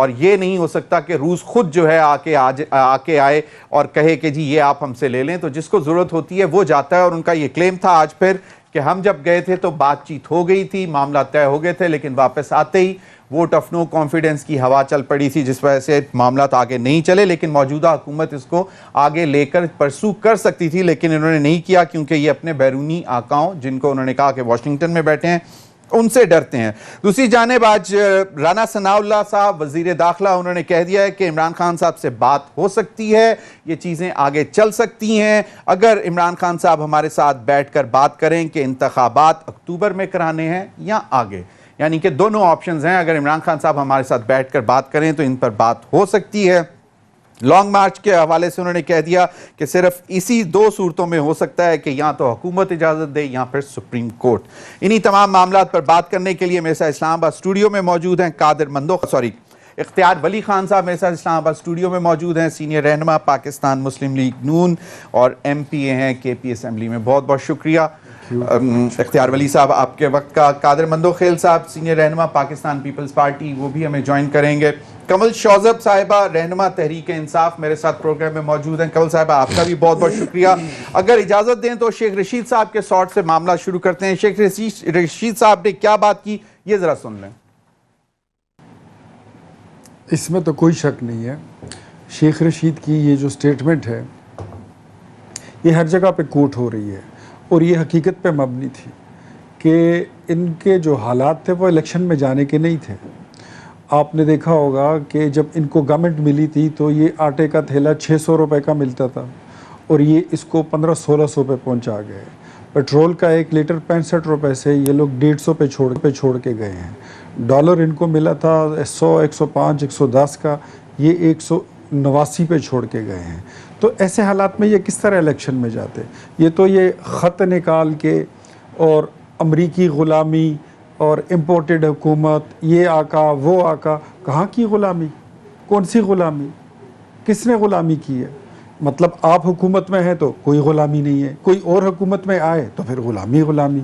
اور یہ نہیں ہو سکتا کہ روس خود جو ہے آ کے آئے اور کہے کہ جی یہ آپ ہم سے لے لیں. تو جس کو ضرورت ہوتی ہے وہ جاتا ہے, اور ان کا یہ کلیم تھا آج پھر کہ ہم جب گئے تھے تو بات چیت ہو گئی تھی, معاملہ طے ہو گئے تھے, لیکن واپس آتے ہی ووٹ آف نو کانفیڈنس کی ہوا چل پڑی تھی, جس وجہ سے معاملات آگے نہیں چلے. لیکن موجودہ حکومت اس کو آگے لے کر پرسو کر سکتی تھی, لیکن انہوں نے نہیں کیا, کیونکہ یہ اپنے بیرونی آقاؤں, جن کو انہوں نے کہا کہ واشنگٹن میں بیٹھے ہیں, ان سے ڈرتے ہیں. دوسری جانب آج رانا ثناء اللہ صاحب وزیر داخلہ, انہوں نے کہہ دیا ہے کہ عمران خان صاحب سے بات ہو سکتی ہے, یہ چیزیں آگے چل سکتی ہیں اگر عمران خان صاحب ہمارے ساتھ بیٹھ کر بات کریں کہ انتخابات اکتوبر میں کرانے ہیں یا آگے. یعنی کہ دونوں آپشنز ہیں, اگر عمران خان صاحب ہمارے ساتھ بیٹھ کر بات کریں تو ان پر بات ہو سکتی ہے. لانگ مارچ کے حوالے سے انہوں نے کہہ دیا کہ صرف اسی 2 صورتوں میں ہو سکتا ہے کہ یا تو حکومت اجازت دے یا پھر سپریم کورٹ. انہی تمام معاملات پر بات کرنے کے لیے میرے ساتھ اسلام آباد اسٹوڈیو میں موجود ہیں اختیار ولی خان صاحب میرے ساتھ اسلام آباد اسٹوڈیو میں موجود ہیں, سینئر رہنما پاکستان مسلم لیگ نون اور ایم پی اے ہیں KP اسمبلی میں. بہت بہت شکریہ اختیار ولی صاحب آپ کے وقت کا. قادر مندوخیل صاحب سینئر رہنما پاکستان پیپلز پارٹی, وہ بھی ہمیں جوائن کریں گے. کمل شوذب صاحبہ رہنما تحریک انصاف میرے ساتھ پروگرام میں موجود ہیں. کمل صاحبہ آپ کا بھی بہت بہت شکریہ. اگر اجازت دیں تو شیخ رشید صاحب کے سوٹ سے معاملہ شروع کرتے ہیں. شیخ رشید صاحب نے کیا بات کی یہ ذرا سن لیں. اس میں تو کوئی شک نہیں ہے, شیخ رشید کی یہ جو سٹیٹمنٹ ہے یہ ہر جگہ پہ کوٹ ہو رہی ہے, اور یہ حقیقت پہ مبنی تھی کہ ان کے جو حالات تھے وہ الیکشن میں جانے کے نہیں تھے. آپ نے دیکھا ہوگا کہ جب ان کو گورنمنٹ ملی تھی تو یہ آٹے کا تھیلا 600 روپے کا ملتا تھا, اور یہ اس کو 1500-1600 پہ پہنچا گئے. پیٹرول کا 1 لیٹر 65 روپے سے یہ لوگ 150 پہ چھوڑ کے گئے ہیں. ڈالر ان کو ملا تھا 100, 105, 110 کا, یہ 189 پہ چھوڑ کے گئے ہیں. تو ایسے حالات میں یہ کس طرح الیکشن میں جاتے؟ یہ تو یہ خط نکال کے اور امریکی غلامی اور امپورٹڈ حکومت, یہ آقا وہ آقا, کہاں کی غلامی, کون سی غلامی, کس نے غلامی کی ہے؟ مطلب آپ حکومت میں ہیں تو کوئی غلامی نہیں ہے, کوئی اور حکومت میں آئے تو پھر غلامی.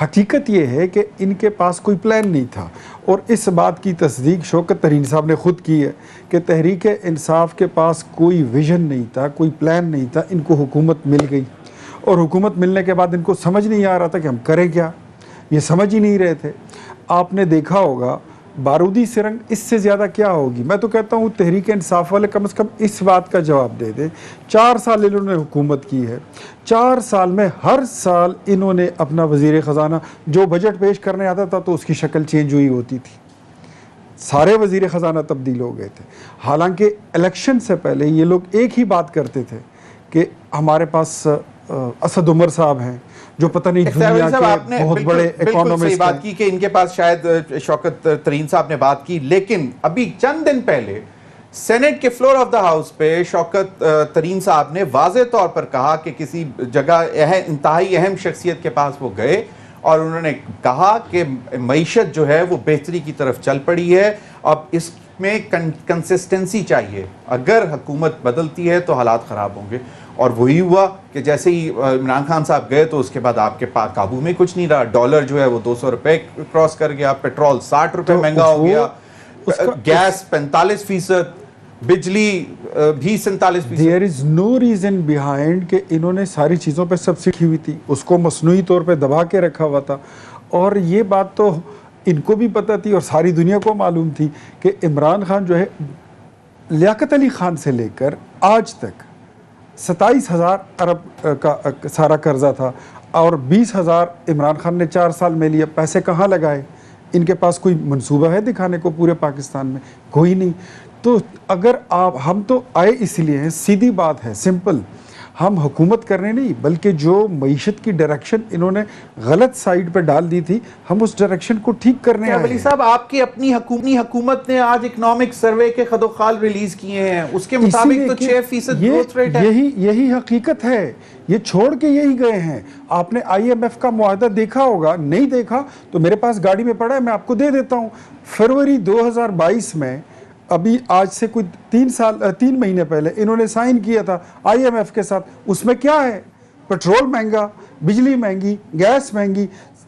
حقیقت یہ ہے کہ ان کے پاس کوئی پلان نہیں تھا, اور اس بات کی تصدیق شوکت ترین صاحب نے خود کی ہے کہ تحریک انصاف کے پاس کوئی ویژن نہیں تھا, کوئی پلان نہیں تھا. ان کو حکومت مل گئی, اور حکومت ملنے کے بعد ان کو سمجھ نہیں آ رہا تھا کہ ہم کریں کیا, یہ سمجھ ہی نہیں رہے تھے. آپ نے دیکھا ہوگا بارودی سرنگ اس سے زیادہ کیا ہوگی. میں تو کہتا ہوں تحریک انصاف والے کم از کم اس بات کا جواب دے دیں. 4 سال انہوں نے حکومت کی ہے, 4 سال میں ہر سال انہوں نے اپنا وزیر خزانہ جو بجٹ پیش کرنے آتا تھا تو اس کی شکل چینج ہوئی ہوتی تھی, سارے وزیر خزانہ تبدیل ہو گئے تھے. حالانکہ الیکشن سے پہلے یہ لوگ ایک ہی بات کرتے تھے کہ ہمارے پاس اسد عمر صاحب ہیں جو پتہ نہیں دنیا کے بہت بڑے اکانومسٹ ہیں. بات کی کہ ان کے پاس شاید شوکت ترین صاحب نے بات کی, لیکن ابھی چند دن پہلے سینٹ کے فلور آف دا ہاؤس پہ شوکت ترین صاحب نے واضح طور پر کہا کہ کسی جگہ انتہائی اہم شخصیت کے پاس وہ گئے اور انہوں نے کہا کہ معیشت جو ہے وہ بہتری کی طرف چل پڑی ہے, اب اس میں کنسسٹنسی چاہیے, اگر حکومت بدلتی ہے تو حالات خراب ہوں گے. اور وہی ہوا کہ جیسے ہی عمران خان صاحب گئے تو اس کے بعد آپ کے قابو میں کچھ نہیں رہا. ڈالر جو ہے وہ 200 روپے کراس کر گیا, پیٹرول 60 روپے مہنگا ہو گیا, گیس 45%, بجلی بھی 47%. There is no reason behind کہ انہوں نے ساری چیزوں پہ سبسڈی ہوئی تھی, اس کو مصنوعی طور پہ دبا کے رکھا ہوا تھا. اور یہ بات تو ان کو بھی پتہ تھی اور ساری دنیا کو معلوم تھی کہ عمران خان جو ہے لیاقت علی خان سے لے کر آج تک 27,000 ارب کا سارا قرضہ تھا, اور 20,000 عمران خان نے 4 سال میں لیا. پیسے کہاں لگائے؟ ان کے پاس کوئی منصوبہ ہے دکھانے کو پورے پاکستان میں؟ کوئی نہیں. تو اگر ہم تو آئے اس لیے ہیں, سیدھی بات ہے, سمپل, ہم حکومت کرنے نہیں بلکہ جو معیشت کی ڈائریکشن انہوں نے غلط سائیڈ پہ ڈال دی تھی ہم اس ڈائریکشن کو ٹھیک کرنے آئے ہیں. ولی صاحب آپ کی اپنی حکومت نے آج اکنامک سروے کے خد و خال ریلیز کیے ہیں, اس کے مطابق تو 6% گروتھ ریٹ ہے. یہی حقیقت ہے, یہ چھوڑ کے یہی گئے ہیں. آپ نے IMF کا معاہدہ دیکھا ہوگا, نہیں دیکھا تو میرے پاس گاڑی میں پڑا ہے, میں آپ کو دے دیتا ہوں. فروری 2022 میں, ابھی آج سے کوئی 3 مہینے پہلے انہوں نے سائن کیا تھا IMF کے ساتھ. اس میں کیا ہے؟ پیٹرول مہنگا, بجلی مہنگی, گیس مہنگی,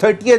30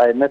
IMF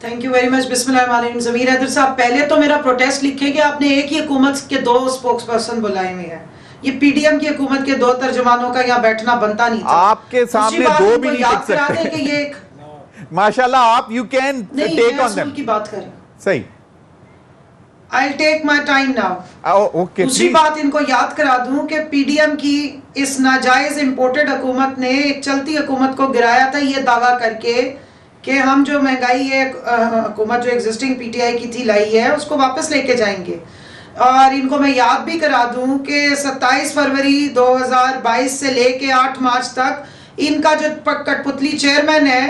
thank you very much. بسم اللہ الرحمن الرحیم. ضمیر حیدر صاحب, پہلے تو میرا پروٹیسٹ لکھیں کہ آپ نے ایک ہی حکومت کے 2 اسپوکس پرسن بلائے ہوئے ہیں. یہ پی ڈی ایم کی حکومت کے 2 ترجمانوں کا یہاں بیٹھنا بنتا نہیں تھا. آپ کے سامنے 2 بھی نہیں لکھ سکتے. کہ یہ ایک ماشاءاللہ آپ you can take on them. کی بات کریں. صحیح. I'll take my time now. Okay. دوسری بات ان کو یاد کرا دوں کہ پی ڈی ایم کی اس ناجائز امپورٹڈ حکومت نے ایک چلتی حکومت کو گرایا تھا یہ دعویٰ کر کے کہ ہم جو مہنگائی ہے حکومت جو ایگزسٹنگ پی ٹی آئی کی تھی لائی ہے اس کو واپس لے کے جائیں گے. اور ان کو میں یاد بھی کرا دوں کہ 27 فروری 2022 سے لے کے 8 مارچ تک ان کا جو کٹ پتلی چیئرمین ہے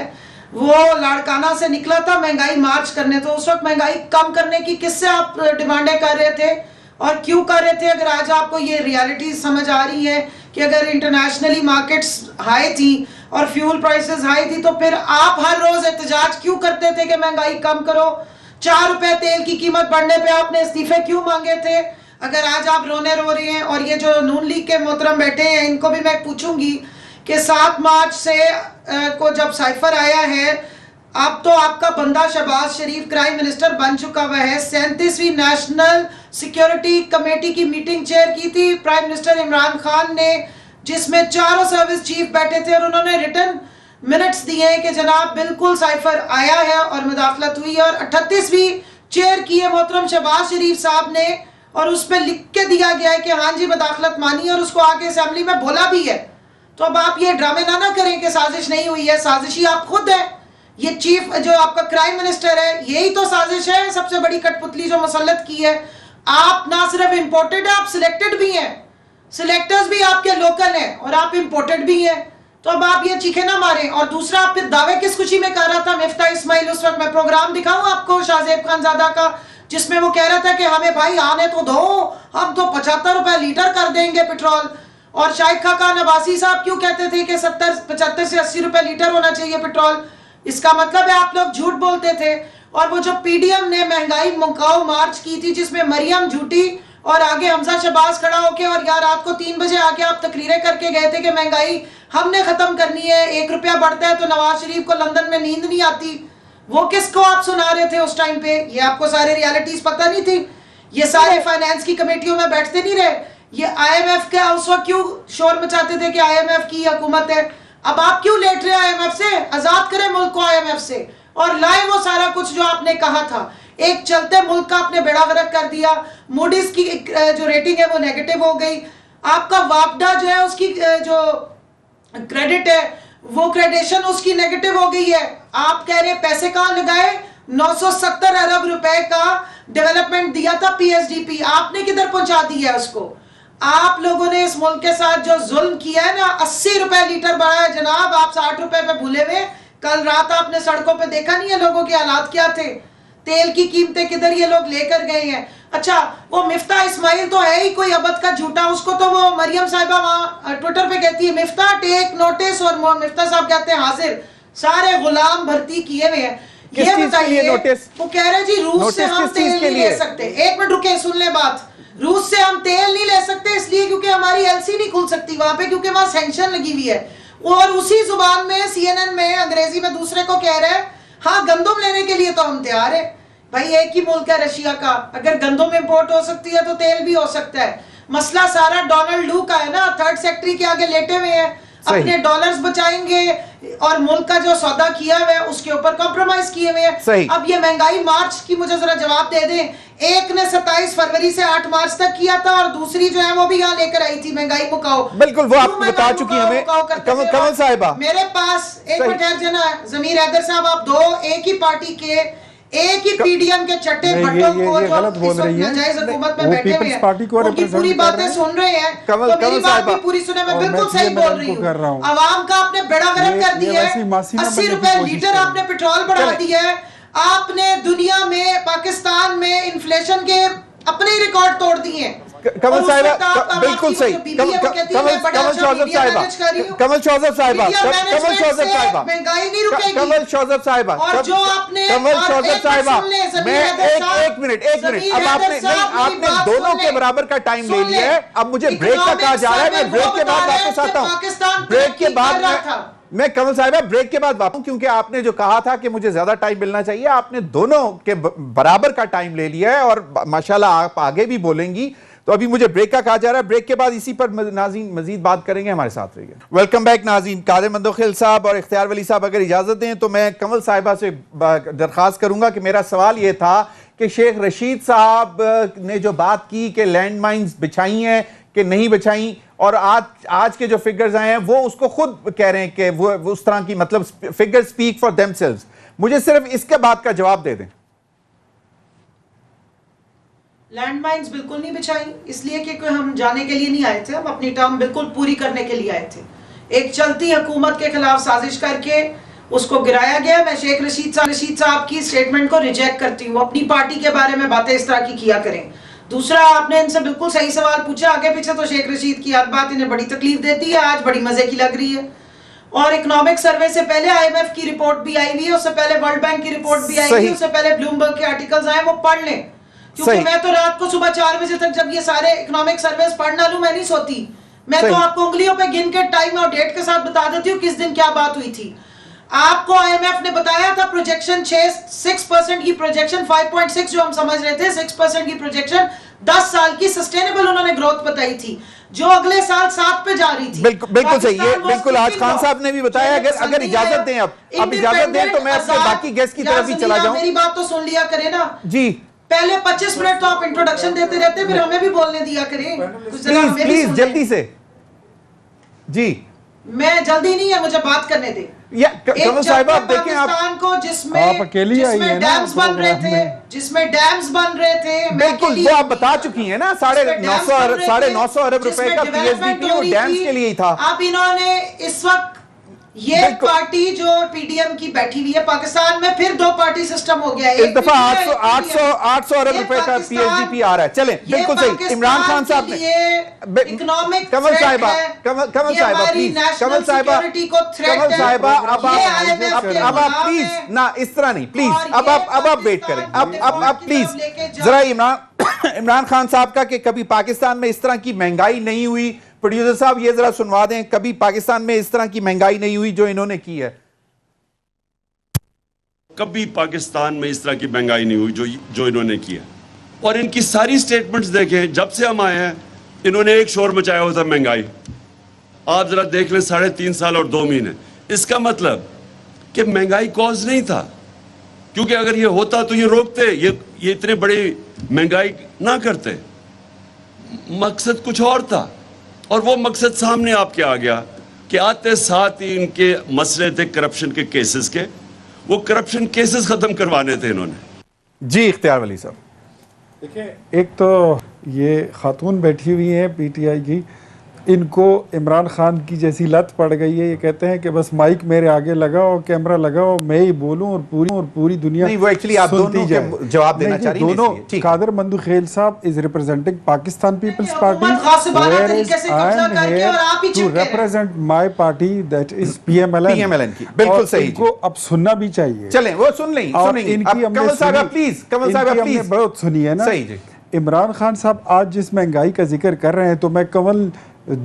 وہ لاڑکانہ سے نکلا تھا مہنگائی مارچ کرنے. تو اس وقت مہنگائی کم کرنے کی کس سے آپ ڈیمانڈیں کر رہے تھے اور کیوں کر رہے تھے؟ اگر آج آپ کو یہ ریالٹی سمجھ آ رہی ہے کہ اگر انٹرنیشنلی مارکیٹس ہائی تھی اور فیول پرائسز ہائی تھی تو پھر آپ ہر روز احتجاج کیوں کرتے تھے کہ مہنگائی کم کرو؟ 4 روپے تیل کی قیمت بڑھنے پہ آپ نے استعفے کیوں مانگے تھے؟ اگر آج آپ رونے رو رہے ہیں اور یہ جو نون لیگ کے محترم بیٹھے ہیں ان کو بھی میں پوچھوں گی کہ 7 مارچ سے کو جب سائفر آیا ہے اب تو آپ کا بندہ شہباز شریف کرائم منسٹر بن چکا ہوا ہے. 37ویں نیشنل سیکیورٹی کمیٹی کی میٹنگ چیئر کی تھی پرائم منسٹر عمران خان نے جس میں 4 سروس چیف بیٹھے تھے اور انہوں نے ریٹن منٹس دیے ہیں کہ جناب بالکل سائفر آیا ہے اور مداخلت ہوئی ہے. اور 38ویں چیئر کی ہے محترم شہباز شریف صاحب نے اور اس پہ لکھ کے دیا گیا ہے کہ ہاں جی مداخلت مانی اور اس کو آگے اسمبلی میں بولا بھی ہے. تو اب آپ یہ ڈرامے نہ کریں کہ سازش نہیں ہوئی ہے. سازشی آپ خود ہیں. یہ چیف جو آپ کا کرائم منسٹر ہے یہی تو سازش ہے سب سے بڑی کٹ پتلی جو مسلط کی ہے. آپ نہ صرف امپورٹڈ ہیں آپ سلیکٹڈ بھی ہیں. سلیکٹرز بھی آپ کے لوکل ہیں اور آپ امپورٹڈ بھی ہیں. تو اب آپ یہ چیخے نہ ماریں. اور دوسرا آپ پھر دعوے کس خوشی میں کر رہا تھا مفتاح اسماعیل اس وقت؟ میں پروگرام دکھاؤں آپ کو شاہ زیب خان زادہ کا جس میں وہ کہہ رہا تھا کہ ہمیں بھائی آنے تو دو, ہم تو 75 روپے لیٹر کر دیں گے پیٹرول. اور شاہد خاقان عباسی صاحب کیوں کہتے تھے کہ 75 سے 80 روپے لیٹر ہونا چاہیے پیٹرول؟ اس کا مطلب ہے آپ لوگ جھوٹ بولتے تھے. اور وہ جو پی ڈی ایم نے مہنگائی منکاؤ مارچ کی تھی جس میں مریم جھوٹی اور آگے حمزہ شہباز کھڑا ہو کے اور یا رات کو 3 بجے آ کے آپ تقریریں کر کے گئے تھے کہ مہنگائی ہم نے ختم کرنی ہے, 1 روپیہ بڑھتا ہے تو نواز شریف کو لندن میں نیند نہیں آتی. وہ کس کو آپ سنا رہے تھے اس ٹائم پہ؟ یہ آپ کو سارے ریالٹیز پتہ نہیں تھی؟ یہ سارے فائنانس کی کمیٹیوں میں بیٹھتے نہیں رہے؟ یہ آئی ایم ایف کا اس وقت کیوں شور مچاتے تھے کہ آئی ایم ایف کی حکومت ہے؟ اب آپ کیوں لیٹ رہے آئی ایم ایف سے؟ آزاد کریں ملک کو آئی ایم ایف سے اور لائیں وہ سارا کچھ جو آپ نے کہا تھا. ایک چلتے ملک کا آپ نے بیڑا غرق کر دیا. موڈیز کی جو ریٹنگ ہے وہ نیگیٹو ہو گئی. آپ کا واپڈا جو ہے اس کی جو کریڈٹ ہے وہ کریڈیشن اس کی نیگیٹو ہو گئی ہے. آپ کہہ رہے ہیں پیسے کہاں لگائے؟ 970 ارب روپے کا ڈیولپمنٹ دیا تھا پی ایس ڈی پی, آپ نے کدھر پہنچا دیا اس کو؟ آپ لوگوں نے اس ملک کے ساتھ جو ظلم کیا ہے نا, 80 روپے لیٹر بڑھا ہے جناب, آپ 60 روپے پہ بھولے ہوئے. کل رات آپ نے سڑکوں پہ دیکھا نہیں ہے لوگوں کے حالات کیا تھے؟ تیل کی قیمتیں کدھر یہ لوگ لے کر گئے ہیں. اچھا وہ مفتاح اسماعیل تو ہے ہی کوئی ابد کا جھوٹا, اس کو تو وہ مریم صاحبہ وہاں ٹویٹر پہ کہتی ہے مفتاح ٹیک نوٹس اور مفتاح صاحب کہتے ہیں حاضر. سارے غلام بھرتی کیے ہوئے ہیں. یہ بتائیے وہ کہہ رہے جی روس سے ہم تیل نہیں لے سکتے. 1 منٹ رکے سن لیں بات. روس سے ہم تیل نہیں لے سکتے اس لیے کیونکہ ہماری ایل سی نہیں کھل سکتی وہاں پہ کیونکہ وہاں سینکشن لگی ہوئی ہے. اور اسی زبان میں سی این این میں انگریزی میں دوسرے کو کہہ رہے ہیں ہاں گندم لینے کے لیے تو ہم تیار ہیں. بھائی ایک ہی ملک ہے رشیا کا, اگر گندم امپورٹ ہو سکتی ہے تو تیل بھی ہو سکتا ہے. مسئلہ سارا ڈونلڈ لو کا ہے نا, 3rd سیکٹری کے آگے لیٹے ہوئے ہیں, اپنے ڈالرز بچائیں گے اور ملک کا جو سودا کیا ہوا ہے اس کے اوپر کمپرومائز کیے ہوئے ہیں. اب یہ مہنگائی مارچ کی مجھے ذرا جواب دے دیں. ایک نے 27 فروری سے 8 مارچ تک کیا تھا اور دوسری جو ہے وہ بھی یہاں لے کر آئی تھی مہنگائی مکاؤ. بالکل وہ آپ بتا چکی ہمیں کمل صاحبہ. میرے پاس ایک منٹ جنا ضمیر حیدر صاحب, آپ دو ایک ہی پارٹی کے ایک ہی پی ڈی ایم کے چٹے بھٹوں کو جو اس وقت ناجائز حکومت میں بیٹھے ہوئے ہیں ان کی پوری باتیں سن رہے ہیں تو میری بات بھی پوری سنیں. میں بالکل صحیح بول رہی ہوں. عوام کا آپ نے بیڑا غرق کر دیا ہے. 80 روپے لیٹر آپ نے پیٹرول بڑھا دیا ہے. آپ نے دنیا میں پاکستان میں انفلیشن کے اپنے ریکارڈ توڑ دیے ہیں. کمل صاحبہ بالکل صحیح. کمل شوزف صاحبہ کمل شوزف صاحبہ کمل شوزف صاحبہ مہنگائی نہیں رکے گی. کمل شوزف صاحبہ اور جو آپ نے کمل شوزف صاحبہ میں ایک منٹ اب آپ نے نہیں آپ نے دونوں کے برابر کا ٹائم لے لیا ہے. اب مجھے بریک کا کہا جا رہا ہے, میں بریک کے بعد واپس آتا ہوں. بریک کے بعد میں کنول صاحبہ بریک کے بعد بات ہوں، کیونکہ آپ نے جو کہا تھا کہ مجھے زیادہ ٹائم ملنا چاہیے، آپ نے دونوں کے برابر کا ٹائم لے لیا ہے اور ماشاءاللہ آپ آگے بھی بولیں گی، تو ابھی مجھے بریک کا کہا جا رہا ہے، بریک کے بعد اسی پر ناظرین مزید بات کریں گے، ہمارے ساتھ رہیے. ویلکم بیک ناظرین. قادر مندوخیل صاحب اور اختیار ولی صاحب اگر اجازت دیں تو میں کنول صاحبہ سے درخواست کروں گا کہ میرا سوال یہ تھا کہ شیخ رشید صاحب نے جو بات کی کہ لینڈ مائنز بچھائی ہیں کہ نہیں بچھائیں، اور آج کے جو فگرز آئے ہیں وہ اس کو خود کہہ رہے ہیں کہ وہ اس طرح کی مطلب figure speak for them selves. مجھے صرف اس کے بعد کا جواب دے دیں. لینڈ مائنز بالکل نہیں بچھائی، اس لیے کہ ہم جانے کے لیے نہیں آئے تھے، ہم اپنی ٹرم بالکل پوری کرنے کے لیے آئے تھے. ایک چلتی حکومت کے خلاف سازش کر کے اس کو گرایا گیا. میں شیخ رشید صاحب کی سٹیٹمنٹ کو ریجیکٹ کرتی ہوں. اپنی پارٹی کے بارے میں باتیں اس طرح کی کیا کریں. دوسرا، آپ نے ان سے بالکل صحیح سوال پوچھا، آگے پیچھے تو شیخ رشید کی ہر بات انہیں بڑی تکلیف دیتی ہے، آج بڑی مزے کی لگ رہی ہے. اور اکنامک سروے سے پہلے آئی ایم ایف کی رپورٹ بھی آئی ہوئی ہے، اس سے پہلے ورلڈ بینک کی رپورٹ بھی آئی ہوئی ہے، اس سے پہلے بلومبرگ کے آرٹیکلز آئے، وہ پڑھ لیں. کیونکہ میں تو رات کو صبح 4 بجے تک جب یہ سارے اکنامک سرویز پڑھنا لوں میں نہیں سوتی. میں تو آپ کو انگلیوں پہ گن کے ٹائم اور ڈیٹ کے ساتھ بتا دیتی ہوں کس دن کیا بات ہوئی تھی. آپ کو آئی ایم ایف نے بتایا تھا پروجیکشن 6% کی پروجیکشن 5.6 جو ہم سمجھ رہے تھے 6% کی پروجیکشن 10 سال کی سسٹینیبل انہوں نے گروتھ بتائی تھی جو اگلے سال 7 پہ جا رہی تھی. بالکل صحیح ہے، بالکل آج خان صاحب نے بھی بتایا. اگر اجازت دیں اب اجازت دیں تو میں اپنے باقی گیسٹ کی طرف بھی چلا جاؤں. میری بات تو سن لیا کرے نا جی. پہلے 25 منٹ تو آپ انٹروڈکشن دیتے رہتے، پھر ہمیں بھی بولنے دیا کریں. پلیز جلدی سے. جی میں جلدی نہیں ہے، مجھے بات کرنے دیں. کنول صاحبہ آپ دیکھیں، پاکستان کو جس میں ڈیمز بن رہے تھے بالکل وہ آپ بتا چکی ہیں نا، 950 ارب روپے کا پی ایس ڈی پی وہ ڈیمز کے لیے ہی تھا. اب انہوں نے اس وقت یہ پارٹی جو پی ڈی ایم کی بیٹھی ہوئی ہے پاکستان میں، پھر 2 پارٹی سسٹم ہو گیا ہے. اس دفعہ 800 ارب روپے کا پی ایس ڈی پی آ رہا ہے. چلیں بالکل صحیح. عمران خان صاحب نے کنول صاحبہ اب آپ پلیز نہ اس طرح نہیں، پلیز اب آپ ویٹ کریں. اب پلیز ذرا عمران خان صاحب کا کہ کبھی پاکستان میں اس طرح کی مہنگائی نہیں ہوئی. پروڈیوسر صاحب یہ ذرا سنوا دیں، کبھی پاکستان میں اس طرح کی مہنگائی نہیں ہوئی جو انہوں نے کی ہے. کبھی پاکستان میں اس طرح کی مہنگائی نہیں ہوئی جو انہوں نے کی ہے. اور ان کی ساری سٹیٹمنٹس دیکھیں، جب سے ہم آئے ہیں انہوں نے ایک شور مچایا ہوتا مہنگائی. آپ ذرا دیکھ لیں 3.5 سال اور 2 مہینے. اس کا مطلب کہ مہنگائی کوز نہیں تھا، کیونکہ اگر یہ ہوتا تو یہ روکتے، یہ اتنے بڑی مہنگائی نہ کرتے. مقصد کچھ اور تھا، اور وہ مقصد سامنے آپ کے آ گیا کہ آتے ساتھ ہی ان کے مسئلے تھے کرپشن کے کیسز کے. وہ کرپشن کیسز ختم کروانے تھے انہوں نے. جی اختیار ولی صاحب. دیکھیں، ایک تو یہ خاتون بیٹھی ہوئی ہیں پی ٹی آئی کی، ان کو عمران خان کی جیسی لت پڑ گئی ہے. یہ کہتے ہیں کہ بس مائک میرے آگے لگاؤ، کیمرہ لگاؤ، میں ہی بولوں اور پوری دنیا نہیں. وہ ایکچولی آپ دونوں کے جواب دینا چاہ رہی ہیں. دونوں Qadir Mandokhail sahab is representing Pakistan Peoples Party to represent my party that is P M L N. بالکل صحیح. ان کو اب سننا بھی چاہیے. چلیں وہ سن لیں. ان کی ہم نے بہت سنی ہے نا. عمران خان صاحب آج جس مہنگائی کا ذکر کر رہے ہیں تو میں کنول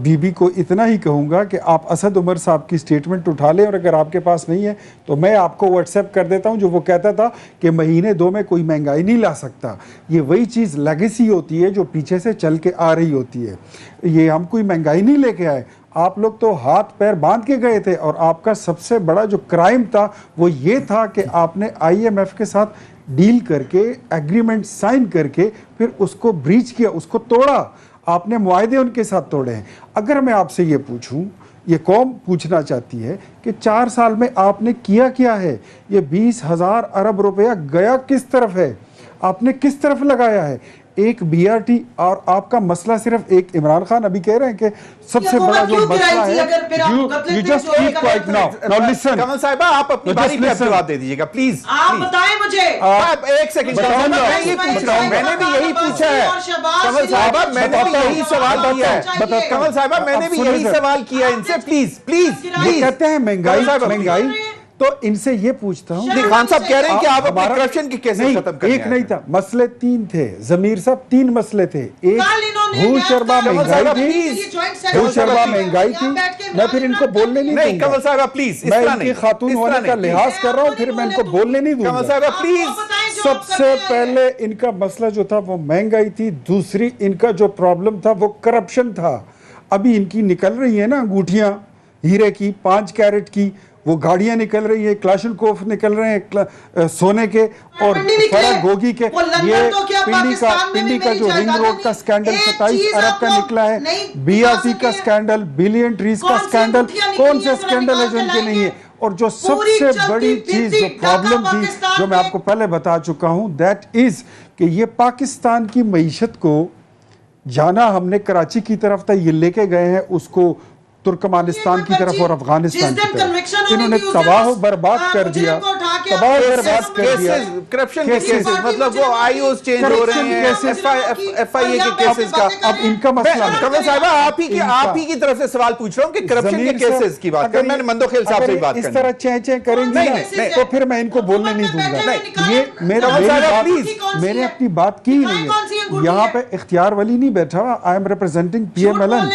بی بی کو اتنا ہی کہوں گا کہ آپ اسد عمر صاحب کی سٹیٹمنٹ اٹھا لیں، اور اگر آپ کے پاس نہیں ہے تو میں آپ کو واٹس ایپ کر دیتا ہوں جو وہ کہتا تھا کہ مہینے 2 میں کوئی مہنگائی نہیں لا سکتا. یہ وہی چیز لیگیسی ہوتی ہے جو پیچھے سے چل کے آ رہی ہوتی ہے. یہ ہم کوئی مہنگائی نہیں لے کے آئے، آپ لوگ تو ہاتھ پیر باندھ کے گئے تھے. اور آپ کا سب سے بڑا جو کرائم تھا وہ یہ تھا کہ آپ نے آئی ایم ایف کے ساتھ ڈیل کر کے ایگریمنٹ سائن کر کے پھر اس کو بریچ کیا، اس کو توڑا. آپ نے معاہدے ان کے ساتھ توڑے ہیں. اگر میں آپ سے یہ پوچھوں، یہ قوم پوچھنا چاہتی ہے کہ 4 سال میں آپ نے کیا ہے؟ یہ 20,000 ارب روپیہ گیا کس طرف ہے؟ آپ نے کس طرف لگایا ہے؟ ایک بی آر ٹی. اور آپ کا مسئلہ صرف ایک عمران خان ابھی کہہ رہے ہیں کہ سب سے بڑا جو مسئلہ ہے you just keep quiet now listen. کنول صاحبہ آپ اپنی باری پہ جواب دے دیجیے گا پلیز. آپ بتائیں مجھے. آپ ایک سیکنڈ. میں نے بھی یہی پوچھا ہے. کنول صاحبہ میں نے بھی یہی سوال کیا ہے. کنول صاحبہ میں نے بھی یہی سوال کیا ان سے. پلیز یہ کہتے ہیں مہنگائی تو ان سے یہ پوچھتا ہوں نہیں خان صاحب کہہ رہے ہیں کہ آپ اپنے ہمارا- کرپشن کے کیسز نہیں، ختم کرنے ایک نہیں تھا، مسئلے 3 تھے ضمیر صاحب، 3 مسئلے تھے. ایک بھول شرما مہنگائی تھی، بھول شرما مہنگائی تھی. میں پھر ان کو بولنے نہیں نہیں دوں کمل گا. صاحبہ پلیز میں ان کی خاتون ہونے کا لحاظ کر رہا ہوں، پھر میں ان کو بولنے نہیں دوں کمل گا. صاحبہ پلیز. سب سے پہلے ان کا مسئلہ جو تھا وہ مہنگائی تھی. دوسری ان کا جو پرابلم تھا وہ کرپشن تھا. ابھی ان کی نکل رہی ہیں نا انگوٹھیاں ہیرے کی 5 کیرٹ کی، وہ گاڑیاں نکل رہی ہیں، کلاشن کوف نکل رہے ہیں سونے کے، اور فرا گوگی کے. یہ پنڈی کا جو رنگ روڈ کا سکینڈل 27 ارب کا نکلا ہے، بی آر ٹی کا سکینڈل، بلین ٹریز کا سکینڈل. کون سے سکینڈل ہے جو ان کے نہیں ہے؟ اور جو سب سے بڑی چیز جو پرابلم تھی جو میں آپ کو پہلے بتا چکا ہوں، دیٹ از کہ یہ پاکستان کی معیشت کو جانا ہم نے کراچی کی طرف تھا، یہ لے کے گئے ہیں اس کو ترکمانستان کی طرف اور افغانستان کی طرف. انہوں نے تباہ و برباد کر دیا، تباہ و برباد کر دیا. کرپشن کے کیسز مطلب وہ آئی اوز چینج ہو رہے ہیں، ایف آئی اے کے کیسز کا. اب ان کا مسئلہ کمل صاحبہ آپ ہی کی طرف سے سوال پوچھ رہا ہوں کہ کرپشن کے کیسز کی بات کریں. میں نے مندوخیل صاحب سے بات کرنی. اس طرح چیں کریں گے تو پھر میں ان کو بولنے نہیں دوں گا. یہ میں نے اپنی بات کی نہیں ہے. یہاں پہ اختیار ولی نہیں بیٹھا ہوا. I am representing P M L N.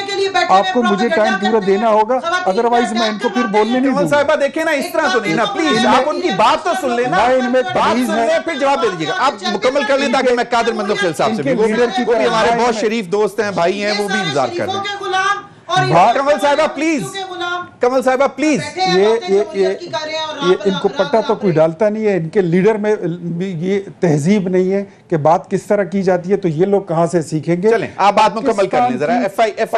آپ کو مجھے ٹائم پورا دینا ہوگا، ادروائز میں ان کو پھر بولنے نہیں دوں کمل گا. صاحبہ دیکھیں نا اس طرح تو نہیں نا پلیز. آپ ان کی بات تو سن لینا، ان میں بات تمیز سن ہے. لیں پھر جواب دے دیجیے گا. آپ مکمل کر لیں تاکہ میں قادر مندوخیل صاحب سے بھی، وہ بھی ہمارے بہت شریف دوست ہیں، بھائی ہیں، وہ بھی انتظار کر رہے ہیں. کمل صاحبہ پلیز، کمل صاحبہ پلیز. یہ ان کو پٹا تو کوئی ڈالتا نہیں ہے. ان کے لیڈر میں یہ تہذیب نہیں ہے کہ بات کس طرح کی جاتی ہے، تو یہ لوگ کہاں سے سیکھیں گے؟ چلیں آپ بات مکمل کر لیں ذرا. ایف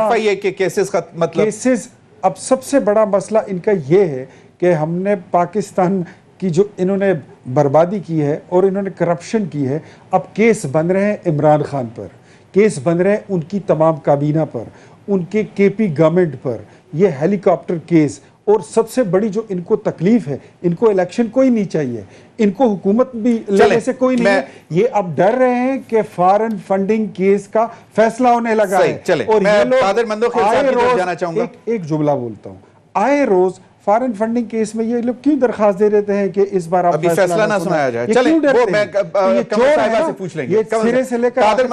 آئی اے کے کیسز کا مطلب کیسز. اب سب سے بڑا مسئلہ ان کا یہ ہے کہ ہم نے پاکستان کی جو انہوں نے بربادی کی ہے اور انہوں نے کرپشن کی ہے، اب کیس بن رہے ہیں عمران خان پر، کیس بن رہے ہیں ان کی تمام کابینہ پر، ان کے کے پی گورنمنٹ پر، یہ ہیلی کاپٹر کیس. اور سب سے بڑی جو ان کو تکلیف ہے، ان کو الیکشن کوئی نہیں چاہیے، ان کو حکومت بھی لینے سے کوئی نہیں ہے. یہ اب ڈر رہے ہیں کہ فارن فنڈنگ کیس کا فیصلہ ہونے لگا ہے. اور یہ لوگ قادر مندوخیل صاحب کی طرف جانا چاہوں گا. ایک جملہ بولتا ہوں. آئے روز فارن فنڈنگ کیس میں یہ لوگ کیوں درخواست دے دیتے ہیں کہ اس بار آپ ابھی فیصلہ نہ سنایا جائے؟ چلیں وہ میں کمل صاحبہ سے پوچھ لیں گے. سرے سے لے کر قادر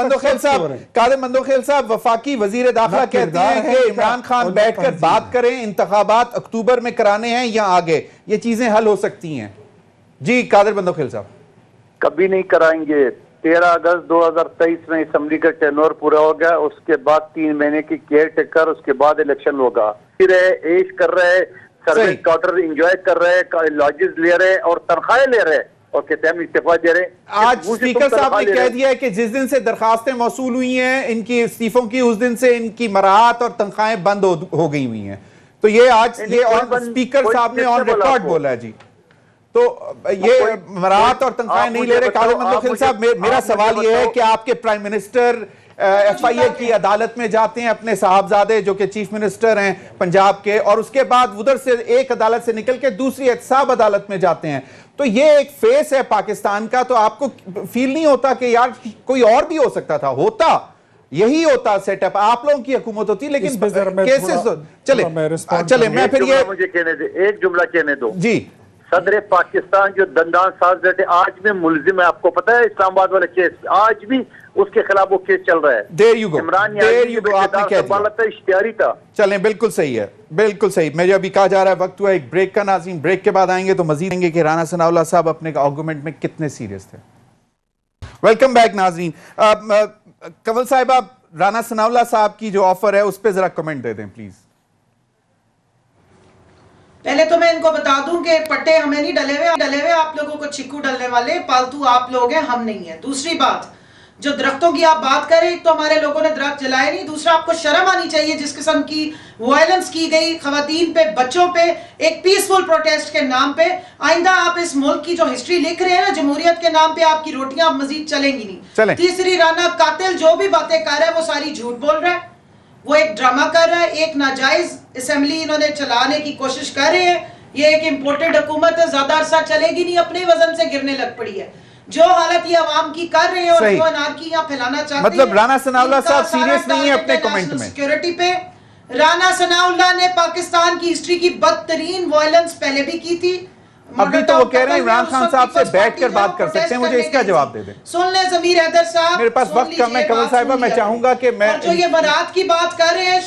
مندوخیل صاحب وفاقی وزیر داخلہ کہتے ہیں کہ عمران خان بیٹھ کر بات کریں، انتخابات اکتوبر میں کرانے ہیں یا آگے، یہ چیزیں حل ہو سکتی ہیں. جی قادر مندوخیل صاحب. کبھی نہیں کرائیں گے. 13 اگست 2023 میں اسمبلی کا ٹینور پورا ہو گیا، اس کے بعد 3 مہینے کی کیئر ٹیکر، اس کے بعد الیکشن ہوگا. پھر عیش کر رہے، سروس کوارٹر انجوائے کر رہے، لاجز لے رہے اور تنخواہیں لے رہے اور کہتے ہیں ہم استعفیٰ دے رہے. آج سپیکر صاحب نے کہہ دیا ہے کہ جس دن سے درخواستیں موصول ہوئی ہیں ان کی استعفوں کی، اس دن سے ان کی مراعات اور تنخواہیں بند ہو گئی ہوئی ہیں. تو یہ آج یہ سپیکر صاحب نے آن ریکارڈ بولا ہے. جی تو یہ مراعات اور تنخواہیں نہیں لے رہے. قادر مندوخیل صاحب میرا سوال یہ ہے کہ آپ کے پرائم منسٹر ایف آئی اے کی عدالت میں جاتے ہیں، اپنے صاحبزادے جو کہ چیف منسٹر ہیں پنجاب کے، اور اس کے بعد ادھر سے ایک عدالت سے نکل کے دوسری احتساب عدالت میں جاتے ہیں. تو یہ ایک فیس ہے پاکستان کا. تو آپ کو فیل نہیں ہوتا کہ یار کوئی اور بھی ہو سکتا تھا، ہوتا یہی ہوتا سیٹ اپ، آپ لوگوں کی حکومت ہوتی، لیکن کیسز چلے میں پھر یہ مجھے کہنے دے، ایک جملہ کہنے دو. جی صدر پاکستان جو دندان ساز بیٹھے آج بھی ملزم ہے، آپ کو پتہ ہے اسلام آباد والے کیس آج بھی اس کے خلاف وہ کیس چل رہا ہے. There you go. عمران آپ نے کہہ دیا. اشتہاری تھا. چلیں بالکل صحیح ہے، بالکل صحیح. مجھے ابھی کہا جا رہا ہے وقت ہوا ایک بریک کا. ناظرین بریک کے بعد آئیں گے تو مزید دیں گے کہ رانا ثناء اللہ صاحب اپنے آرگومنٹ میں کتنے سیریس تھے. ویلکم بیک ناظرین. کنول صاحبہ رانا ثناء اللہ صاحب کی جو آفر ہے اس پہ ذرا کمنٹ دے دیں پلیز. پہلے تو میں ان کو بتا دوں کہ پٹے ہمیں نہیں ڈلے ہوئے آپ لوگوں کو چکو ڈلنے والے پالتو آپ لوگ ہیں، ہم نہیں ہیں. دوسری بات، جو درختوں کی آپ بات کریں، ایک تو ہمارے لوگوں نے درخت جلائے نہیں، دوسرا آپ کو شرم آنی چاہیے جس قسم کی وائلنس کی گئی خواتین پہ، بچوں پہ، ایک پیسفل پروٹیسٹ کے نام پہ. آئندہ آپ اس ملک کی جو ہسٹری لکھ رہے ہیں نا جمہوریت کے نام پہ، آپ کی روٹیاں مزید چلیں گی نہیں. تیسری، رانا قاتل جو بھی باتیں کر رہا ہے وہ ساری جھوٹ بول رہا ہے، وہ ایک ڈرامہ کر رہا ہے، ایک ناجائز اسمبلی انہوں نے چلانے کی کوشش کر رہے ہیں. یہ ایک امپورٹڈ حکومت ہے، زیادہ عرصہ چلے گی نہیں، اپنے وزن سے گرنے لگ پڑی ہے. جو حالت یہ عوام کی کر رہے ہیں اور جو انارکی یہاں پھیلانا چاہتے ہیں، مطلب رانا ثناء اللہ صاحب سیریس نہیں ہے اپنے کمنٹ میں. سیکیورٹی پہ رانا ثناءاللہ نے پاکستان کی ہسٹری کی بدترین وائلنس پہلے بھی کی تھی. ابھی تو وہ کہہ رہے ہیں عمران خان صاحب سے بیٹھ کر بات کر سکتے ہیں, مجھے اس کا جواب دے دیں. سن لیں ضمیر حیدر صاحب, میرے پاس وقت کم ہے کمل صاحبہ, میں چاہوں گا کہ میں جو یہ برات کی بات کر رہے ہیں,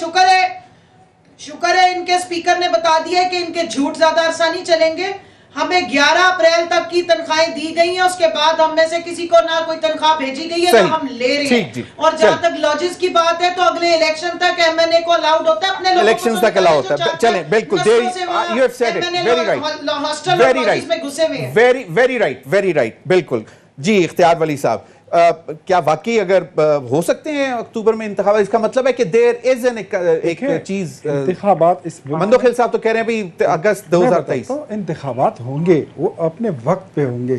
شکر ہے ان کے سپیکر نے بتا دیا ہے کہ ان کے جھوٹ زیادہ عرصہ نہیں چلیں گے. ہمیں 11 اپریل تک کی تنخواہیں دی گئی ہیں, اس کے بعد ہم میں سے کسی کو نہ کوئی تنخواہ بھیجی گئی ہے نہ ہم لے رہے ہیں. اور جہاں تک لاجز کی بات ہے تو اگلے الیکشن تک ایم این اے کو الاؤڈ ہوتا ہے, اپنے لوگوں الیکشن تک الاؤ ہوتا ہے. چلیں بالکل, you have said it, very right, very right, بالکل. جی اختیار ولی صاحب, کیا واقعی اگر ہو سکتے ہیں اکتوبر میں انتخابات؟ اس کا مطلب ہے کہ دیر از ایک چیز, انتخابات اس مندوخیل صاحب تو کہہ رہے ہیں بھئی اگست 2023 انتخابات ہوں گے, وہ اپنے وقت پہ ہوں گے.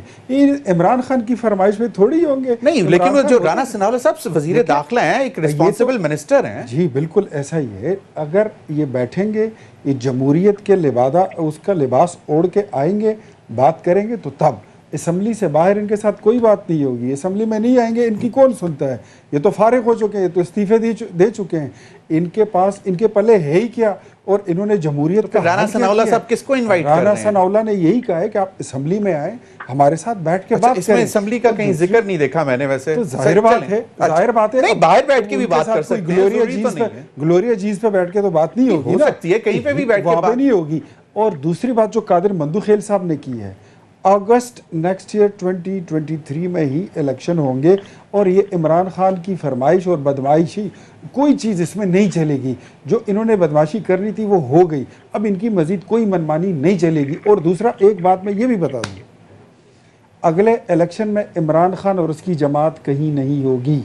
عمران خان کی فرمائش پہ تھوڑی ہوں گے. نہیں, لیکن وہ جو رانا ثناءاللہ صاحب وزیر داخلہ ہیں, ایک ریسپانسبل منسٹر ہیں. جی بالکل ایسا ہی ہے. اگر یہ بیٹھیں گے, یہ جمہوریت کے لبادہ اس کا لباس اوڑھ کے آئیں گے, بات کریں گے, تو تب اسمبلی سے باہر ان کے ساتھ کوئی بات نہیں ہوگی. اسمبلی میں نہیں آئیں گے, ان کی کون سنتا ہے؟ یہ تو فارغ ہو چکے ہیں, یہ تو استعفے دے چکے ہیں. ان کے پاس, ان کے پلے ہے ہی کیا, اور انہوں نے جمہوریت کا رانا ثناءاللہ صاحب کس کو انوائٹ کر رہے ہیں؟ رانا ثناءاللہ نے یہی کہا ہے کہ آپ اسمبلی میں آئیں, ہمارے ساتھ بیٹھ کے بات کریں. اس میں اسمبلی کا کہیں ذکر نہیں دیکھا میں نے. ویسے ظاہر بات ہے, نہیں باہر بیٹھ کے بھی بات کر سکتے ہیں. گلوریا جیز پہ بیٹھ کے تو بات نہیں ہوگی, ہو سکتی ہے کہیں پہ بھی بیٹھ کے بات نہیں ہوگی. اور دوسری بات جو قادر مندوخیل صاحب نے کی ہے, اگست نیکسٹ ایئر 2023 میں ہی الیکشن ہوں گے, اور یہ عمران خان کی فرمائش اور بدمعاشی کوئی چیز اس میں نہیں چلے گی. جو انہوں نے بدمعاشی کرنی تھی وہ ہو گئی, اب ان کی مزید کوئی منمانی نہیں چلے گی. اور دوسرا ایک بات میں یہ بھی بتا دوں, اگلے الیکشن میں عمران خان اور اس کی جماعت کہیں نہیں ہوگی,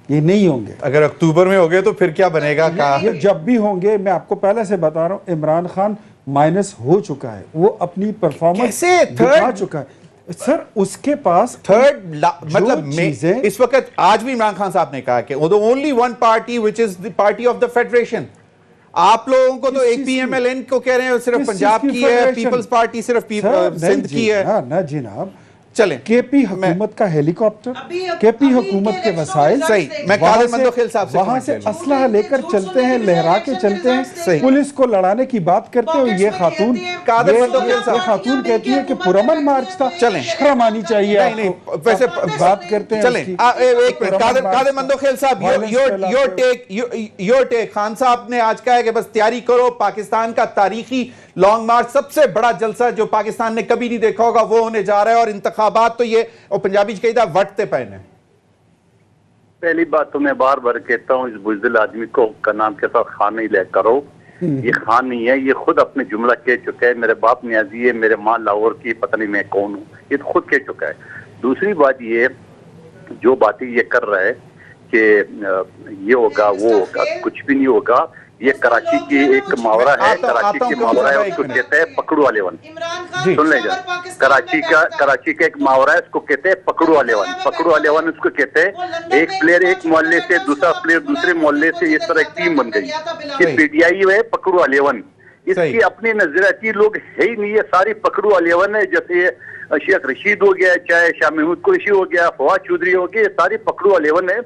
یہ نہیں ہوں گے. اگر اکتوبر میں ہوگے تو پھر کیا بنے گا؟ یہ جب بھی ہوں گے, میں آپ کو پہلے سے بتا رہا ہوں, عمران خان مائنس ہو چکا ہے, وہ اپنی پرفارمنس دکھا چکا ہے. سر اس کے پاس تھرڈ مطلب اس وقت آج بھی عمران خان صاحب نے کہا کہ the only one party which is the party of the federation. آپ لوگوں کو تو ایک پی ایم ایل این کو کہہ رہے ہیں صرف پنجاب کی ہے, پیپلز پارٹی صرف سندھ کی ہے. نہ جناب, چلیں کے پی حکومت کا ہیلی کاپٹر, کے پی حکومت کے وسائل, صحیح, میں قادر مندوخیل صاحب سے وہاں سے اسلحہ لے کر چلتے ہیں, لہرا کے چلتے ہیں, پولیس کو لڑانے کی بات کرتے ہیں. یہ خاتون, یہ خاتون کہتی ہے کہ پرامن مارچ تھا. چلیں, شرم آنی چاہیے. نہیں ویسے بات کرتے ہیں. چلیں ایک منٹ, قادر مندوخیل صاحب, یور ٹیک. خان صاحب نے آج کہا ہے کہ بس تیاری کرو, پاکستان کا تاریخی لانگ مارچ, سب سے بڑا جلسہ جو پاکستان نے کبھی نہیں دیکھا ہوگا وہ ہونے جا رہا ہے, اور انتخابات تو یہ, اور پنجابی کہیدہ وٹتے پہنے. پہلی بات تو میں بار بار کہتا ہوں, اس بزدل آدمی کو کا نام کے ساتھ خان نہیں لے کرو. یہ خان نہیں ہے, یہ خود اپنے جملہ کہہ چکا ہے, میرے باپ نیازی ہے, میرے ماں لاہور کی, پتہ نہیں میں کون ہوں, یہ تو خود کہہ چکا ہے. دوسری بات یہ, جو باتیں یہ کر رہا ہے کہ یہ ہوگا وہ ہوگا, کچھ بھی نہیں ہوگا. یہ کراچی کی ایک محاورہ ہے, کراچی کی محاورہ ہے, اس کو کہتے ہیں پکڑو والے ون. سن لیں جا, کراچی کا ایک محاورہ ہے, اس کو کہتے ہیں پکڑو والے ون. پکڑو والے ون اس کو کہتے ہیں, ایک پلیئر ایک محلے سے, دوسرا پلیئر دوسرے محلے سے, اس طرح ایک ٹیم بن گئی. یہ پی ٹی آئی ہے پکڑو والے ون. اس کی اپنی نظریاتی لوگ ہے ہی نہیں, یہ ساری پکڑو والے ون ہے. جیسے شیخ رشید ہو گیا, چاہے شاہ محمود قریشی ہو گیا, فواد چودھری ہو گیا, یہ ساری پکڑو والے ون ہے.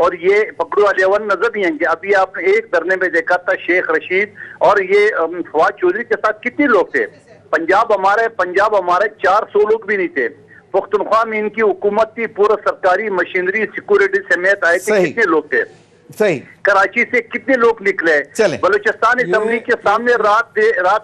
اور یہ پکڑو والے ون نظر نہیں آئیں گے. ابھی آپ نے ایک دھرنے میں دیکھا تھا شیخ رشید اور یہ فواد چودھری کے ساتھ کتنے لوگ تھے. پنجاب ہمارے 400 لوگ بھی نہیں تھے. پختونخوا میں ان کی حکومت تھی, پورا سرکاری مشینری سیکورٹی سمیت آئے تھے, کتنے لوگ تھے. صحیح, کراچی سے کتنے لوگ نکلے. بلوچستان اسمبلی کے سامنے رات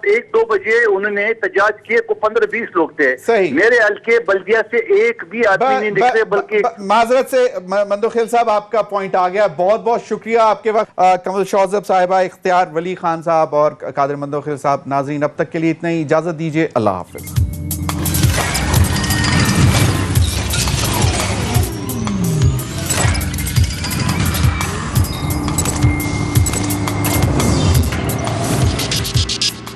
1-2 بجے انہوں نے احتجاج کیے, کو 15-20 لوگ تھے. میرے حلقے بلدیہ سے ایک بھی آدمی نہیں نکلے. بلکہ معذرت سے مندوخیل صاحب, آپ کا پوائنٹ آ گیا, بہت بہت شکریہ آپ کے وقت. کمل شوذب صاحبہ, اختیار ولی خان صاحب اور قادر مندوخیل صاحب. ناظرین اب تک کے لیے اتنا ہی, اجازت دیجیے, اللہ حافظ.